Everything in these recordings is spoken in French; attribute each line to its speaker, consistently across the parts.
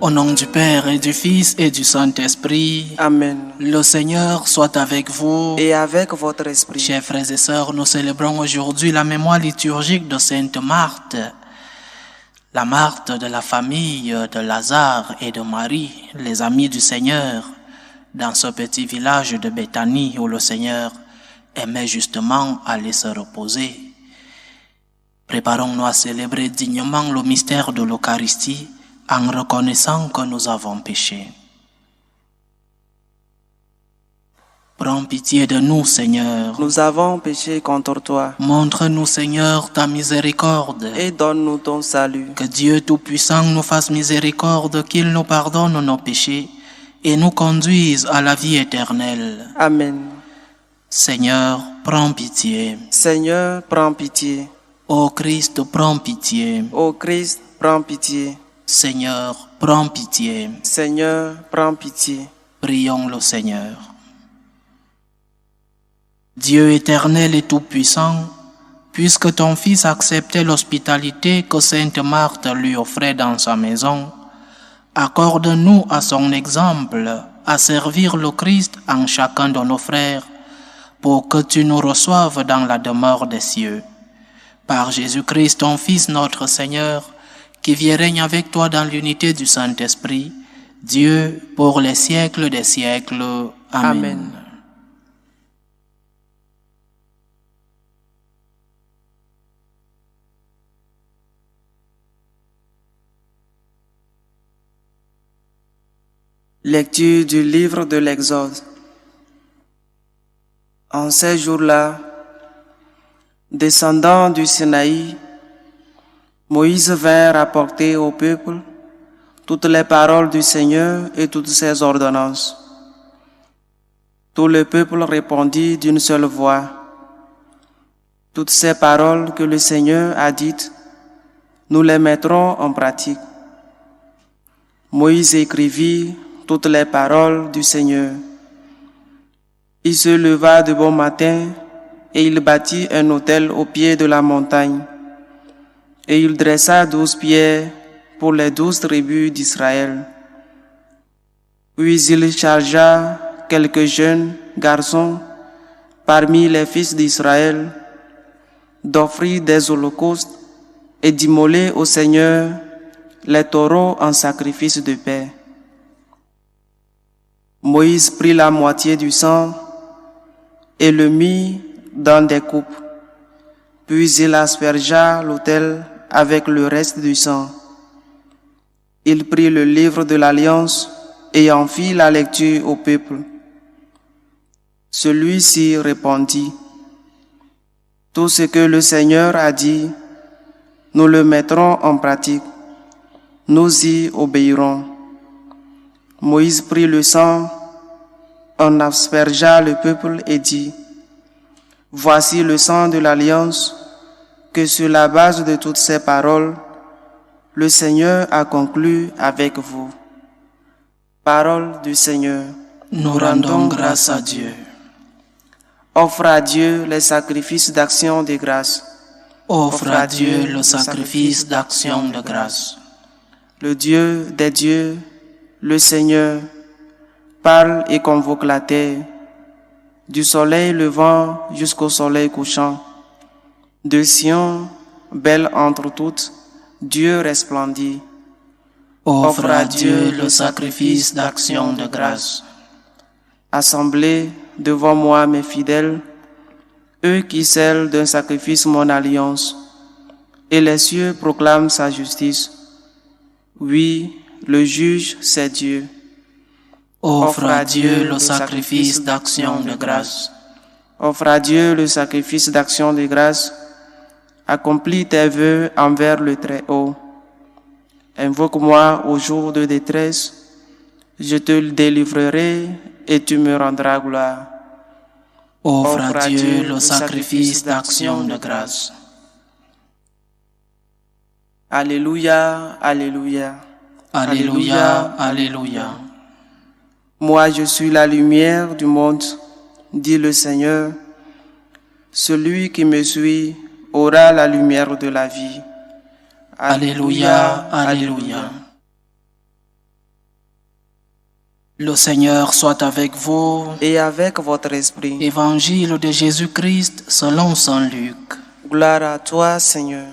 Speaker 1: Au nom du Père et du Fils et du Saint-Esprit.
Speaker 2: Amen.
Speaker 1: Le Seigneur soit avec vous.
Speaker 2: Et avec votre esprit.
Speaker 1: Chers frères et sœurs, nous célébrons aujourd'hui la mémoire liturgique de Sainte Marthe. La Marthe de la famille de Lazare et de Marie, les amis du Seigneur, dans ce petit village de Béthanie où le Seigneur aimait justement aller se reposer. Préparons-nous à célébrer dignement le mystère de l'Eucharistie en reconnaissant que nous avons péché. Prends pitié de nous, Seigneur.
Speaker 2: Nous avons péché contre toi.
Speaker 1: Montre-nous, Seigneur, ta miséricorde.
Speaker 2: Et donne-nous ton salut.
Speaker 1: Que Dieu Tout-Puissant nous fasse miséricorde, qu'il nous pardonne nos péchés et nous conduise à la vie éternelle.
Speaker 2: Amen.
Speaker 1: Seigneur, prends pitié.
Speaker 2: Seigneur, prends pitié.
Speaker 1: Ô Christ, prends pitié.
Speaker 2: Ô Christ, prends pitié.
Speaker 1: Seigneur, prends pitié.
Speaker 2: Seigneur, prends pitié.
Speaker 1: Prions le Seigneur. Dieu éternel et tout-puissant, puisque ton Fils acceptait l'hospitalité que Sainte Marthe lui offrait dans sa maison, accorde-nous à son exemple à servir le Christ en chacun de nos frères, pour que tu nous reçoives dans la demeure des cieux. Par Jésus-Christ, ton Fils, notre Seigneur, qui vit et règne avec toi dans l'unité du Saint-Esprit, Dieu, pour les siècles des siècles. Amen.
Speaker 2: Amen. Lecture du livre de l'Exode. En ces jours-là, descendant du Sinaï, Moïse vint rapporter au peuple toutes les paroles du Seigneur et toutes ses ordonnances. Tout le peuple répondit d'une seule voix. Toutes ces paroles que le Seigneur a dites, nous les mettrons en pratique. Moïse écrivit toutes les paroles du Seigneur. Il se leva de bon matin et il bâtit un autel au pied de la montagne. Et il dressa 12 pierres pour les 12 tribus d'Israël. Puis il chargea quelques jeunes garçons parmi les fils d'Israël d'offrir des holocaustes et d'immoler au Seigneur les taureaux en sacrifice de paix. Moïse prit la moitié du sang et le mit dans des coupes. Puis il aspergea l'autel avec le reste du sang. Il prit le livre de l'Alliance et en fit la lecture au peuple. Celui-ci répondit: tout ce que le Seigneur a dit, nous le mettrons en pratique. Nous y obéirons. Moïse prit le sang, en aspergea le peuple et dit: voici le sang de l'Alliance que sur la base de toutes ces paroles, le Seigneur a conclu avec vous. Parole du Seigneur.
Speaker 1: Nous rendons grâce à Dieu.
Speaker 2: Offre à Dieu les sacrifices d'action de grâce.
Speaker 1: Offre à Dieu le sacrifice d'action de grâce.
Speaker 2: Le Dieu des dieux, le Seigneur, parle et convoque la terre, du soleil levant jusqu'au soleil couchant. De Sion, belle entre toutes, Dieu resplendit.
Speaker 1: Offre à Dieu le sacrifice d'action de grâce.
Speaker 2: Assemblez devant moi mes fidèles, eux qui scellent d'un sacrifice mon alliance, et les cieux proclament sa justice. Oui, le juge, c'est Dieu.
Speaker 1: Offre à Dieu le sacrifice d'action de grâce.
Speaker 2: Offre à Dieu le sacrifice d'action de grâce. Accomplis tes vœux envers le Très-Haut. Invoque-moi au jour de détresse. Je te délivrerai et tu me rendras gloire.
Speaker 1: Offre à Dieu le sacrifice d'action de grâce.
Speaker 2: Alléluia, alléluia.
Speaker 1: Alléluia, alléluia.
Speaker 2: Moi, je suis la lumière du monde, dit le Seigneur. Celui qui me suit aura la lumière de la vie.
Speaker 1: Alléluia, alléluia. Le Seigneur soit avec vous.
Speaker 2: et avec votre esprit.
Speaker 1: Évangile de Jésus-Christ selon saint Luc.
Speaker 2: Gloire à toi, Seigneur.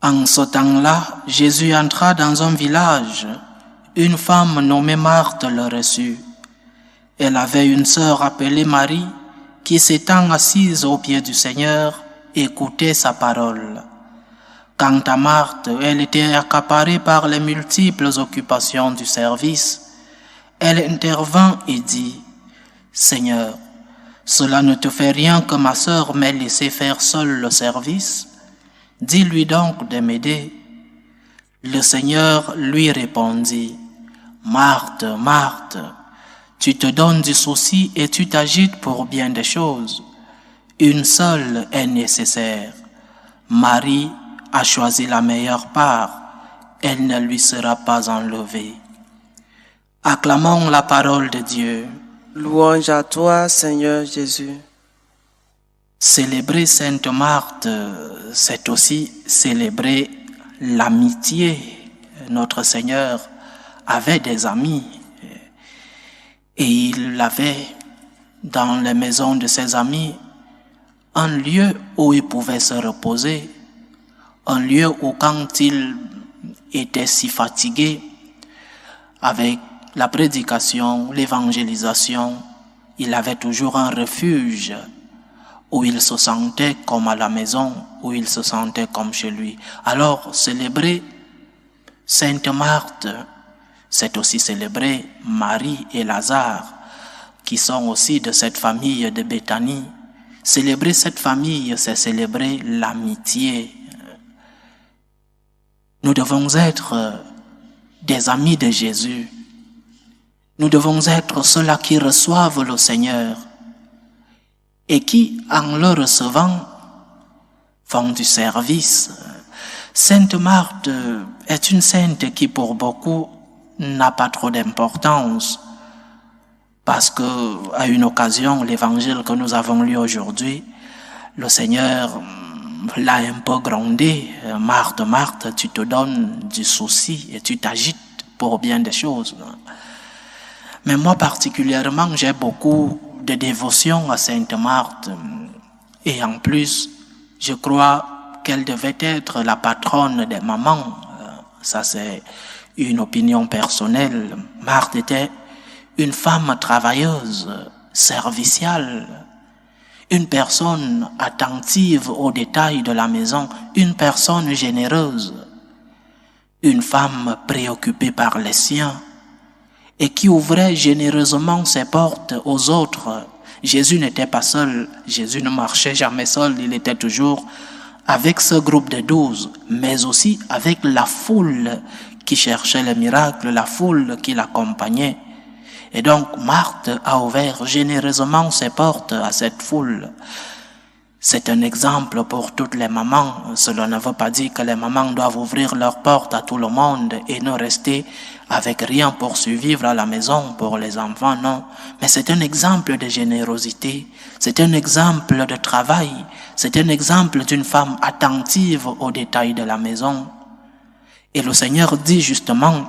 Speaker 1: En ce temps-là, Jésus entra dans un village. Une femme nommée Marthe le reçut. Elle avait une sœur appelée Marie qui, s'étant assise aux pieds du Seigneur, écoutait sa parole. Quant à Marthe, elle était accaparée par les multiples occupations du service. Elle intervint et dit, « Seigneur, cela ne te fait rien que ma sœur m'ait laissé faire seule le service? Dis-lui donc de m'aider. » Le Seigneur lui répondit, « Marthe, Marthe, tu te donnes du souci et tu t'agites pour bien des choses. Une seule est nécessaire. Marie a choisi la meilleure part, elle ne lui sera pas enlevée. » Acclamons la parole de Dieu.
Speaker 2: Louange à toi, Seigneur Jésus.
Speaker 1: Célébrer Sainte Marthe, c'est aussi célébrer l'amitié. Notre Seigneur avait des amis et il avait dans les maisons de ses amis un lieu où il pouvait se reposer, un lieu où quand il était si fatigué avec la prédication, l'évangélisation, il avait toujours un refuge où il se sentait comme à la maison, où il se sentait comme chez lui. Alors, célébrer Sainte Marthe, c'est aussi célébrer Marie et Lazare, qui sont aussi de cette famille de Béthanie. Célébrer cette famille, c'est célébrer l'amitié. Nous devons être des amis de Jésus. Nous devons être ceux-là qui reçoivent le Seigneur et qui, en le recevant, font du service. Sainte Marthe est une sainte qui, pour beaucoup, n'a pas trop d'importance parce que, à une occasion, l'évangile que nous avons lu aujourd'hui, le Seigneur l'a un peu grondé. Marthe, Marthe, tu te donnes du souci et tu t'agites pour bien des choses. Mais moi particulièrement, j'ai beaucoup de dévotion à Sainte Marthe. Et en plus, je crois qu'elle devait être la patronne des mamans. Ça, c'est une opinion personnelle. Marthe était une femme travailleuse, serviciale, une personne attentive aux détails de la maison, une personne généreuse, une femme préoccupée par les siens et qui ouvrait généreusement ses portes aux autres. Jésus n'était pas seul, Jésus ne marchait jamais seul, il était toujours avec ce groupe de 12, mais aussi avec la foule qui cherchait le miracle, la foule qui l'accompagnait. Et donc Marthe a ouvert généreusement ses portes à cette foule. C'est un exemple pour toutes les mamans. Cela ne veut pas dire que les mamans doivent ouvrir leurs portes à tout le monde et ne rester avec rien pour survivre à la maison pour les enfants, non. Mais c'est un exemple de générosité, c'est un exemple de travail, c'est un exemple d'une femme attentive aux détails de la maison. Et le Seigneur dit justement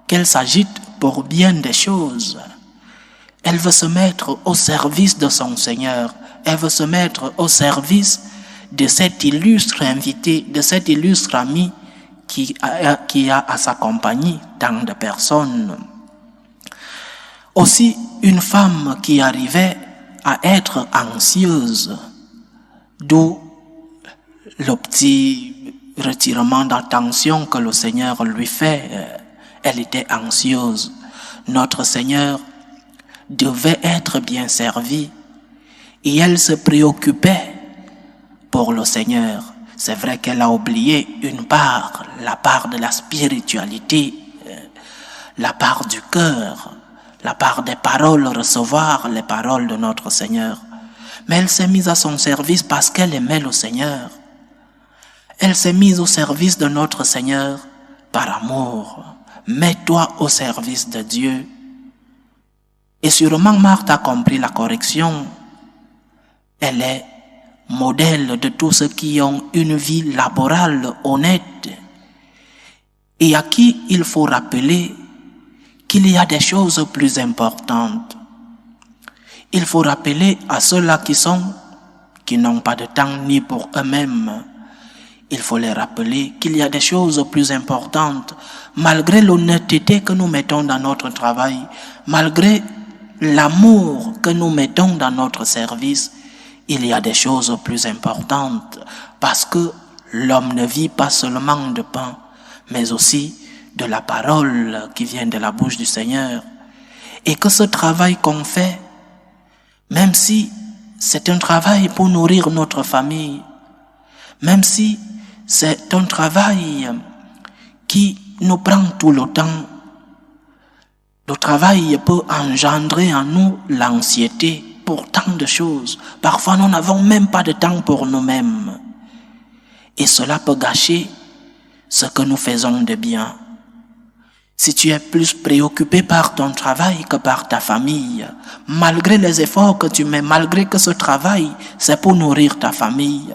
Speaker 1: qu'elle s'agite pour bien des choses. Elle veut se mettre au service de son Seigneur. Elle veut se mettre au service de cet illustre invité, de cet illustre ami qui a à sa compagnie tant de personnes. Aussi, une femme qui arrivait à être anxieuse, d'où le petit retirement d'attention que le Seigneur lui fait. Elle était anxieuse. Notre Seigneur devait être bien servi et elle se préoccupait pour le Seigneur. C'est vrai qu'elle a oublié une part, la part de la spiritualité, la part du cœur, la part des paroles, recevoir les paroles de notre Seigneur. Mais elle s'est mise à son service parce qu'elle aimait le Seigneur. Elle s'est mise au service de notre Seigneur par amour. Mets-toi au service de Dieu. Et sûrement Marthe a compris la correction. Elle est modèle de tous ceux qui ont une vie laborale honnête et à qui il faut rappeler qu'il y a des choses plus importantes. Il faut rappeler à ceux-là qui n'ont pas de temps ni pour eux-mêmes. Il faut les rappeler qu'il y a des choses plus importantes. Malgré l'honnêteté que nous mettons dans notre travail, malgré l'amour que nous mettons dans notre service, il y a des choses plus importantes parce que l'homme ne vit pas seulement de pain, mais aussi de la parole qui vient de la bouche du Seigneur. Et que ce travail qu'on fait, même si c'est un travail pour nourrir notre famille, même si c'est un travail qui nous prend tout le temps, le travail peut engendrer en nous l'anxiété pour tant de choses. Parfois, nous n'avons même pas de temps pour nous-mêmes. Et cela peut gâcher ce que nous faisons de bien. Si tu es plus préoccupé par ton travail que par ta famille, malgré les efforts que tu mets, malgré que ce travail, c'est pour nourrir ta famille,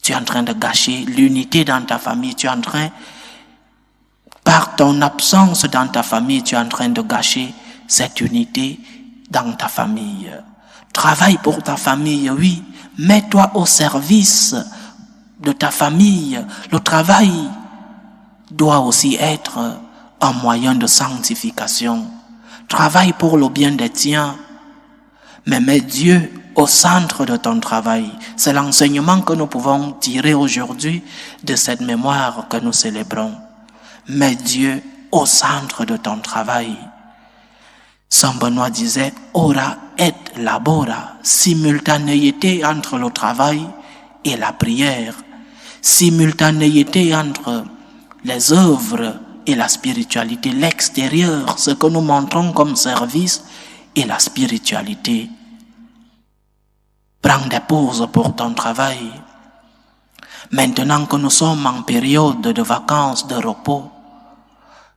Speaker 1: tu es en train de gâcher l'unité dans ta famille, tu es en train, par ton absence dans ta famille, tu es en train de gâcher cette unité dans ta famille. Travaille pour ta famille, oui, mets-toi au service de ta famille. Le travail doit aussi être un moyen de sanctification. Travaille pour le bien des tiens, mais mets Dieu au centre de ton travail. C'est l'enseignement que nous pouvons tirer aujourd'hui de cette mémoire que nous célébrons. Mets Dieu au centre de ton travail. Saint Benoît disait « Ora et labora », simultanéité entre le travail et la prière, simultanéité entre les œuvres et la spiritualité, l'extérieur, ce que nous montrons comme service, et la spiritualité. Prends des pauses pour ton travail. Maintenant que nous sommes en période de vacances, de repos,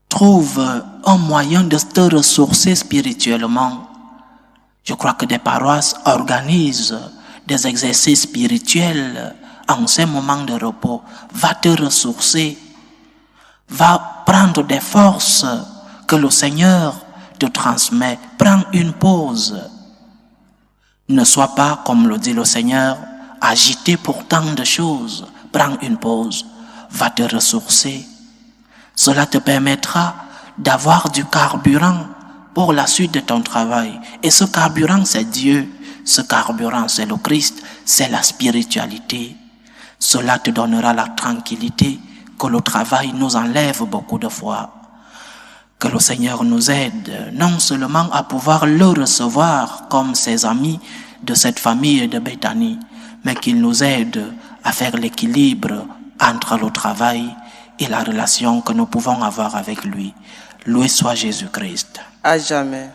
Speaker 1: trouve un moyen de te ressourcer spirituellement. Je crois que des paroisses organisent des exercices spirituels en ces moments de repos. Va te ressourcer. Va prendre des forces que le Seigneur te transmet. Prends une pause. Ne sois pas, comme le dit le Seigneur, agité pour tant de choses. Prends une pause. Va te ressourcer. Cela te permettra d'avoir du carburant pour la suite de ton travail. Et ce carburant, c'est Dieu. Ce carburant, c'est le Christ. C'est la spiritualité. Cela te donnera la tranquillité que le travail nous enlève beaucoup de fois. Que le Seigneur nous aide non seulement à pouvoir le recevoir comme ses amis de cette famille de Béthanie, mais qu'il nous aide à faire l'équilibre entre le travail et la relation que nous pouvons avoir avec lui. Loué soit Jésus-Christ.
Speaker 2: À jamais.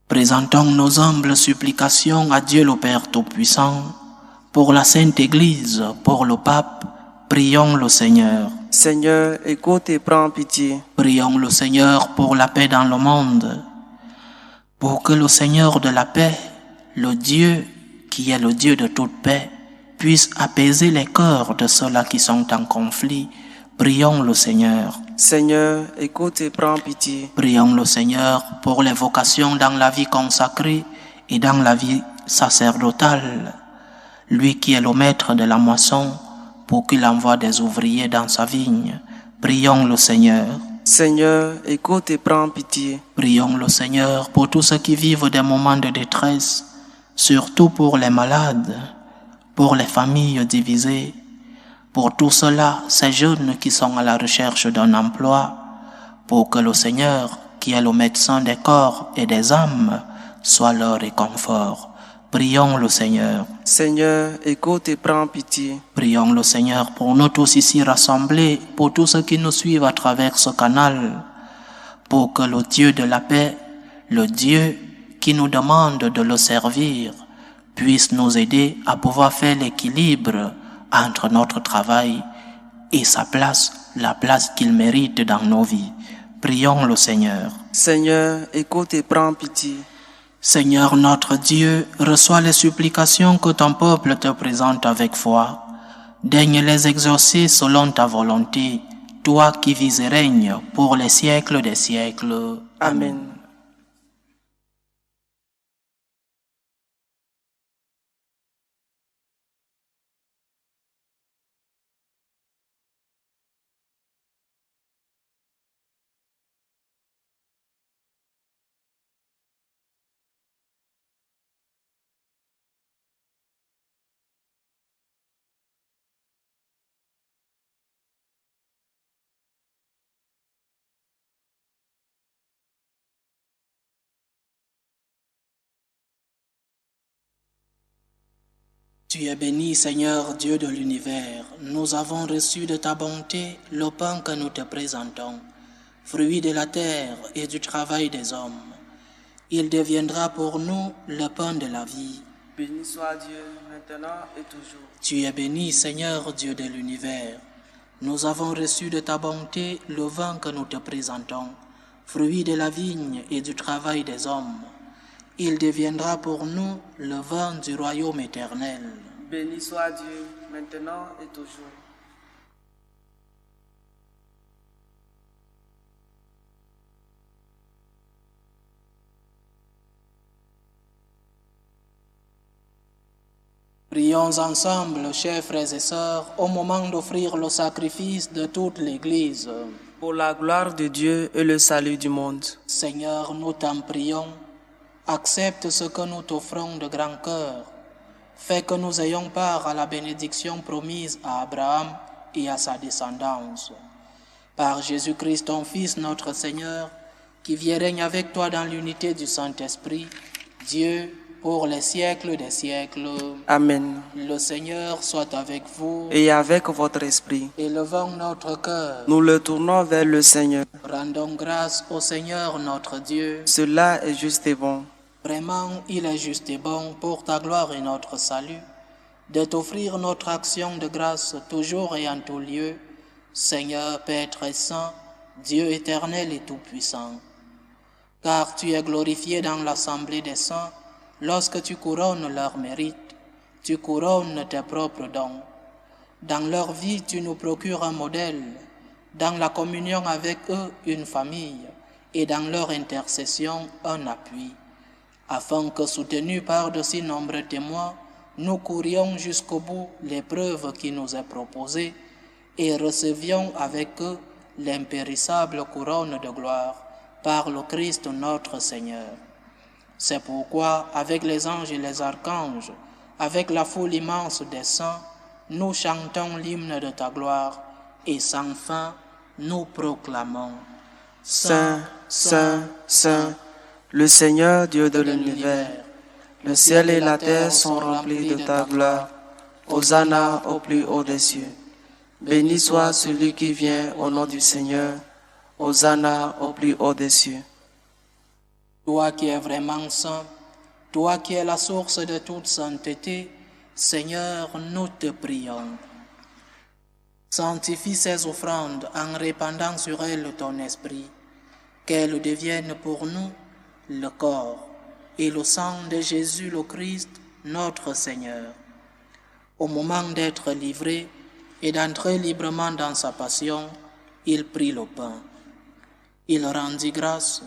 Speaker 1: Présentons nos humbles supplications à Dieu le Père Tout-Puissant, pour la Sainte Église, pour le Pape. Prions le Seigneur.
Speaker 2: Seigneur, écoute et prends pitié.
Speaker 1: Prions le Seigneur pour la paix dans le monde, pour que le Seigneur de la paix, le Dieu qui est le Dieu de toute paix, puisse apaiser les cœurs de ceux-là qui sont en conflit. Prions le Seigneur.
Speaker 2: Seigneur, écoute et prends pitié.
Speaker 1: Prions le Seigneur pour les vocations dans la vie consacrée et dans la vie sacerdotale. Lui qui est le maître de la moisson, pour qu'il envoie des ouvriers dans sa vigne. Prions le Seigneur.
Speaker 2: Seigneur, écoute et prends pitié.
Speaker 1: Prions le Seigneur pour tous ceux qui vivent des moments de détresse, surtout pour les malades, pour les familles divisées, pour tous ceux-là, ces jeunes qui sont à la recherche d'un emploi, pour que le Seigneur, qui est le médecin des corps et des âmes, soit leur réconfort. Prions le Seigneur.
Speaker 2: Seigneur, écoute et prends pitié.
Speaker 1: Prions le Seigneur pour nous tous ici rassemblés, pour tous ceux qui nous suivent à travers ce canal, pour que le Dieu de la paix, le Dieu qui nous demande de le servir, puisse nous aider à pouvoir faire l'équilibre entre notre travail et sa place, la place qu'il mérite dans nos vies. Prions le Seigneur.
Speaker 2: Seigneur, écoute et prends pitié.
Speaker 1: Seigneur notre Dieu, reçois les supplications que ton peuple te présente avec foi. daigne les exaucer selon ta volonté, toi qui vis et règnes pour les siècles des siècles.
Speaker 2: Amen.
Speaker 1: Tu es béni, Seigneur Dieu de l'univers. Nous avons reçu de ta bonté le pain que nous te présentons, fruit de la terre et du travail des hommes. Il deviendra pour nous le pain de la vie.
Speaker 2: Béni soit Dieu, maintenant et toujours.
Speaker 1: Tu es béni, Seigneur Dieu de l'univers. Nous avons reçu de ta bonté le vin que nous te présentons, fruit de la vigne et du travail des hommes. Il deviendra pour nous le vin du royaume éternel.
Speaker 2: Béni soit Dieu, maintenant et toujours.
Speaker 1: Prions ensemble, chers frères et sœurs, au moment d'offrir le sacrifice de toute l'Église.
Speaker 2: Pour la gloire de Dieu et le salut du monde.
Speaker 1: Seigneur, nous t'en prions, accepte ce que nous t'offrons de grand cœur. Fais que nous ayons part à la bénédiction promise à Abraham et à sa descendance. Par Jésus-Christ, ton Fils, notre Seigneur, qui vit et règne avec toi dans l'unité du Saint-Esprit, Dieu, pour les siècles des siècles.
Speaker 2: Amen.
Speaker 1: Le Seigneur soit avec vous.
Speaker 2: Et avec votre esprit.
Speaker 1: Élevons notre cœur.
Speaker 2: Nous le tournons vers le Seigneur.
Speaker 1: Rendons grâce au Seigneur notre Dieu.
Speaker 2: Cela est juste et bon.
Speaker 1: Vraiment, il est juste et bon pour ta gloire et notre salut, de t'offrir notre action de grâce toujours et en tout lieu, Seigneur, Père très saint, Dieu éternel et tout-puissant. Car tu es glorifié dans l'assemblée des saints, lorsque tu couronnes leurs mérites, tu couronnes tes propres dons. Dans leur vie, tu nous procures un modèle, dans la communion avec eux, une famille, et dans leur intercession, un appui, afin que, soutenus par de si nombreux témoins, nous courions jusqu'au bout l'épreuve qui nous est proposée et recevions avec eux l'impérissable couronne de gloire par le Christ notre Seigneur. C'est pourquoi, avec les anges et les archanges, avec la foule immense des saints, nous chantons l'hymne de ta gloire et sans fin nous proclamons.
Speaker 2: Saint, Saint, Saint, le Seigneur Dieu de l'univers, le ciel et la terre sont remplis de ta gloire. Hosanna au plus haut des cieux. Béni soit celui qui vient au nom du Seigneur. Hosanna au plus haut des cieux.
Speaker 1: Toi qui es vraiment saint, toi qui es la source de toute sainteté, Seigneur, nous te prions. Sanctifie ces offrandes en répandant sur elles ton esprit, qu'elles deviennent pour nous le corps et le sang de Jésus le Christ, notre Seigneur. Au moment d'être livré et d'entrer librement dans sa passion, il prit le pain. Il rendit grâce,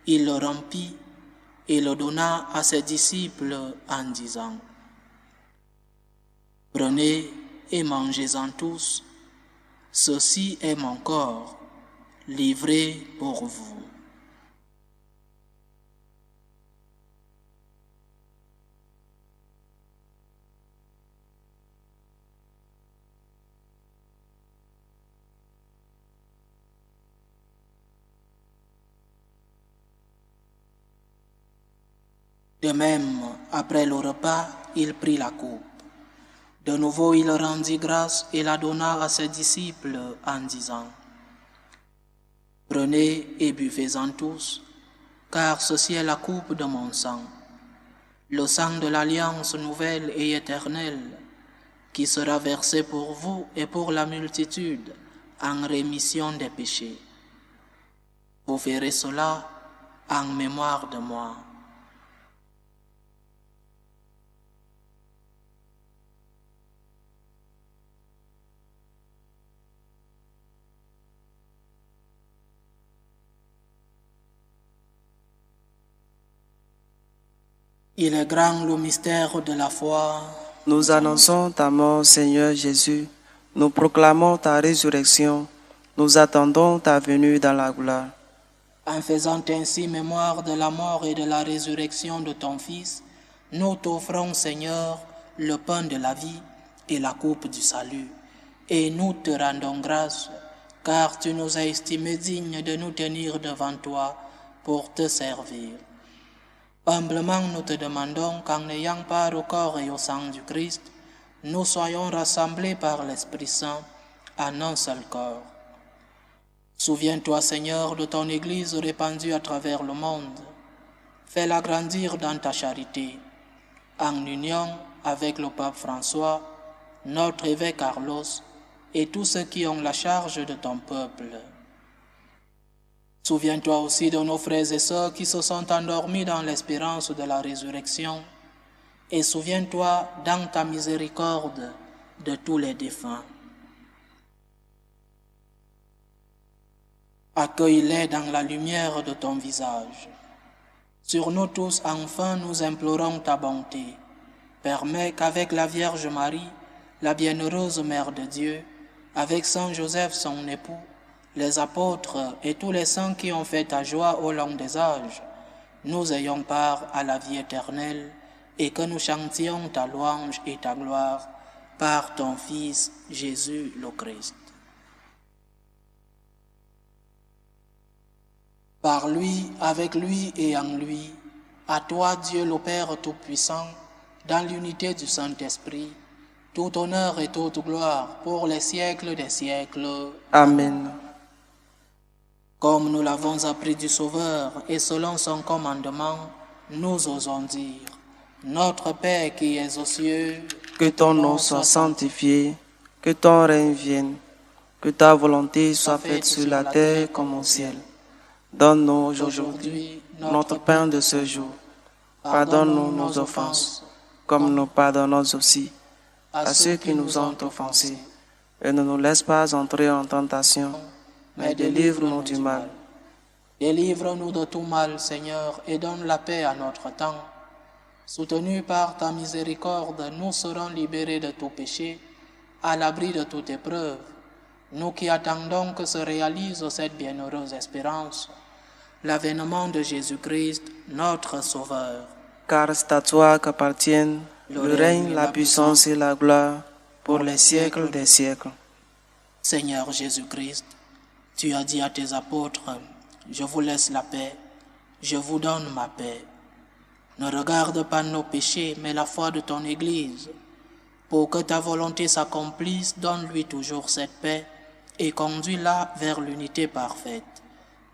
Speaker 1: il le rompit et le donna à ses disciples en disant : « Prenez et mangez-en tous, ceci est mon corps, livré pour vous. » De même, après le repas, il prit la coupe. De nouveau, il rendit grâce et la donna à ses disciples en disant : « Prenez et buvez-en tous, car ceci est la coupe de mon sang, le sang de l'alliance nouvelle et éternelle, qui sera versé pour vous et pour la multitude en rémission des péchés. Vous ferez cela en mémoire de moi. » Il est grand le mystère de la foi.
Speaker 2: Nous annonçons ta mort, Seigneur Jésus. Nous proclamons ta résurrection. Nous attendons ta venue dans la gloire.
Speaker 1: En faisant ainsi mémoire de la mort et de la résurrection de ton Fils, nous t'offrons, Seigneur, le pain de la vie et la coupe du salut. Et nous te rendons grâce, car tu nous as estimés dignes de nous tenir devant toi pour te servir. Humblement, nous te demandons qu'en ayant part au corps et au sang du Christ, nous soyons rassemblés par l'Esprit Saint en un seul corps. Souviens-toi, Seigneur, de ton Église répandue à travers le monde. Fais-la grandir dans ta charité, en union avec le pape François, notre évêque Carlos et tous ceux qui ont la charge de ton peuple. Souviens-toi aussi de nos frères et sœurs qui se sont endormis dans l'espérance de la résurrection, et souviens-toi dans ta miséricorde de tous les défunts. Accueille-les dans la lumière de ton visage. Sur nous tous, enfin, nous implorons ta bonté. Permets qu'avec la Vierge Marie, la bienheureuse Mère de Dieu, avec Saint Joseph son époux, les apôtres et tous les saints qui ont fait ta joie au long des âges, nous ayons part à la vie éternelle et que nous chantions ta louange et ta gloire par ton Fils Jésus le Christ. Par lui, avec lui et en lui, à toi Dieu le Père Tout-Puissant, dans l'unité du Saint-Esprit, tout honneur et toute gloire pour les siècles des siècles.
Speaker 2: Amen.
Speaker 1: Comme nous l'avons appris du Sauveur et selon son commandement, nous osons dire, Notre Père qui es aux cieux,
Speaker 2: Que ton nom soit sanctifié, que ton règne vienne, que ta volonté soit faite sur la terre comme au ciel. Donne-nous aujourd'hui notre pain de ce jour. Pardonne-nous nos offenses, comme nous pardonnons aussi à ceux qui nous ont offensés. Et ne nous laisse pas entrer en tentation, mais délivre-nous du mal.
Speaker 1: Délivre-nous de tout mal, Seigneur, et donne la paix à notre temps. Soutenus par ta miséricorde, nous serons libérés de tout péché, à l'abri de toute épreuve. Nous qui attendons que se réalise cette bienheureuse espérance, l'avènement de Jésus-Christ, notre Sauveur.
Speaker 2: Car c'est à toi qu'appartiennent le règne, la puissance et la gloire pour les siècles des siècles.
Speaker 1: Seigneur Jésus-Christ, tu as dit à tes apôtres, « Je vous laisse la paix, je vous donne ma paix. Ne regarde pas nos péchés, mais la foi de ton Église. Pour que ta volonté s'accomplisse, donne-lui toujours cette paix et conduis-la vers l'unité parfaite.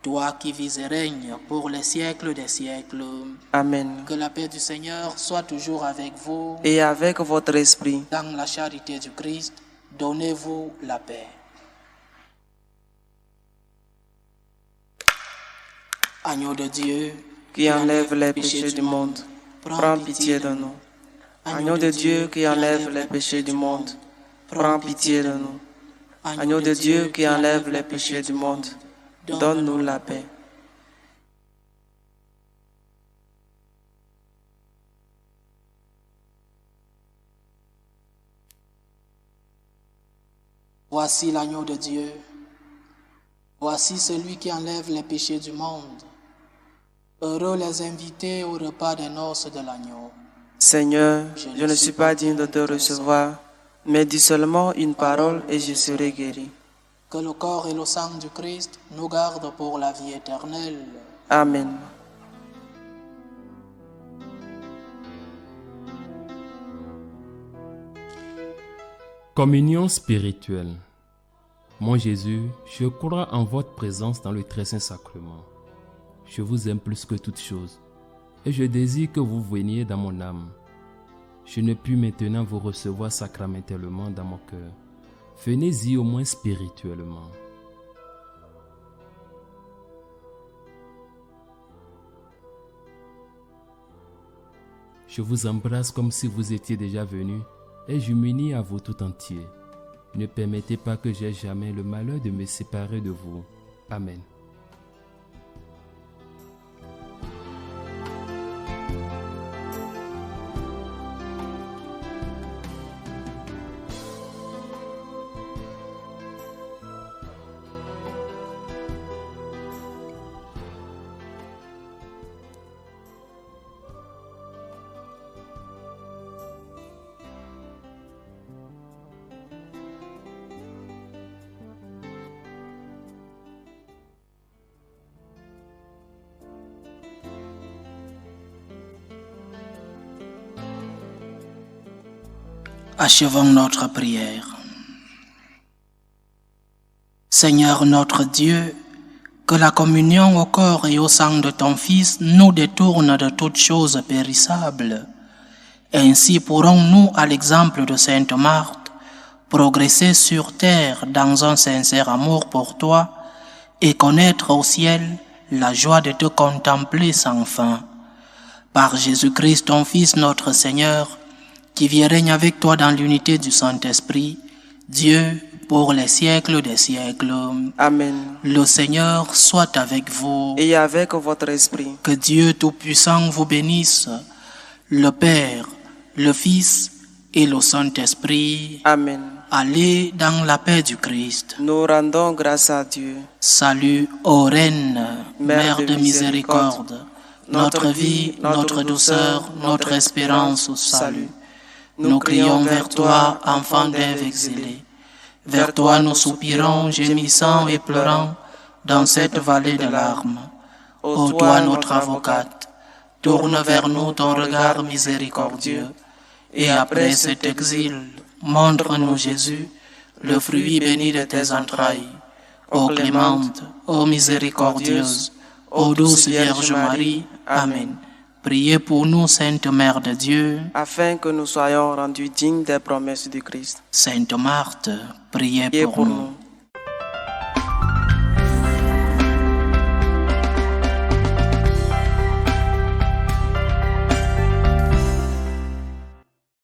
Speaker 1: Toi qui vis et règnes pour les siècles des siècles.
Speaker 2: Amen.
Speaker 1: Que la paix du Seigneur soit toujours avec vous.
Speaker 2: Et avec votre esprit.
Speaker 1: Dans la charité du Christ, donnez-vous la paix. Agneau de Dieu,
Speaker 2: qui enlève les péchés du monde, prends pitié de nous. Agneau de Dieu qui enlève les péchés du monde, prends pitié de nous. Agneau de Dieu qui enlève les péchés du monde, donne-nous la paix.
Speaker 1: Voici l'agneau de Dieu. Voici celui qui enlève les péchés du monde. Heureux les invités au repas des noces de l'agneau.
Speaker 2: Seigneur, je ne suis pas digne de te recevoir, mais dis seulement une parole et je serai guéri.
Speaker 1: Que le corps et le sang du Christ nous gardent pour la vie éternelle.
Speaker 2: Amen.
Speaker 3: Communion spirituelle. Mon Jésus, je crois en votre présence dans le très saint sacrement. Je vous aime plus que toute chose, et je désire que vous veniez dans mon âme. Je ne puis maintenant vous recevoir sacramentellement dans mon cœur. Venez-y au moins spirituellement. Je vous embrasse comme si vous étiez déjà venu, et je m'unis à vous tout entier. Ne permettez pas que j'aie jamais le malheur de me séparer de vous. Amen.
Speaker 1: Achevons notre prière. Seigneur notre Dieu, que la communion au corps et au sang de ton Fils nous détourne de toutes choses périssables. Ainsi pourrons-nous, à l'exemple de Sainte Marthe, progresser sur terre dans un sincère amour pour toi et connaître au ciel la joie de te contempler sans fin. Par Jésus-Christ, ton Fils, notre Seigneur, qui vit et règne avec toi dans l'unité du Saint-Esprit, Dieu, pour les siècles des siècles.
Speaker 2: Amen.
Speaker 1: Le Seigneur soit avec vous.
Speaker 2: Et avec votre esprit.
Speaker 1: Que Dieu Tout-Puissant vous bénisse, le Père, le Fils et le Saint-Esprit.
Speaker 2: Amen.
Speaker 1: Allez dans la paix du Christ.
Speaker 2: Nous rendons grâce à Dieu.
Speaker 1: Salut, ô Reine, Mère de miséricorde, notre vie, notre douceur, notre espérance au salut. Nous crions vers toi, enfant d'Ève exilée. Vers toi nous soupirons, gémissant et pleurant, dans cette vallée de larmes. Ô toi, notre avocate, tourne vers nous ton regard miséricordieux, et après cet exil, montre-nous Jésus, le fruit béni de tes entrailles. Ô clémente, ô miséricordieuse, ô douce Vierge Marie, Amen. Priez pour nous, Sainte Mère de Dieu,
Speaker 2: afin que nous soyons rendus dignes des promesses du Christ.
Speaker 1: Sainte Marthe, priez
Speaker 2: Et
Speaker 1: pour nous.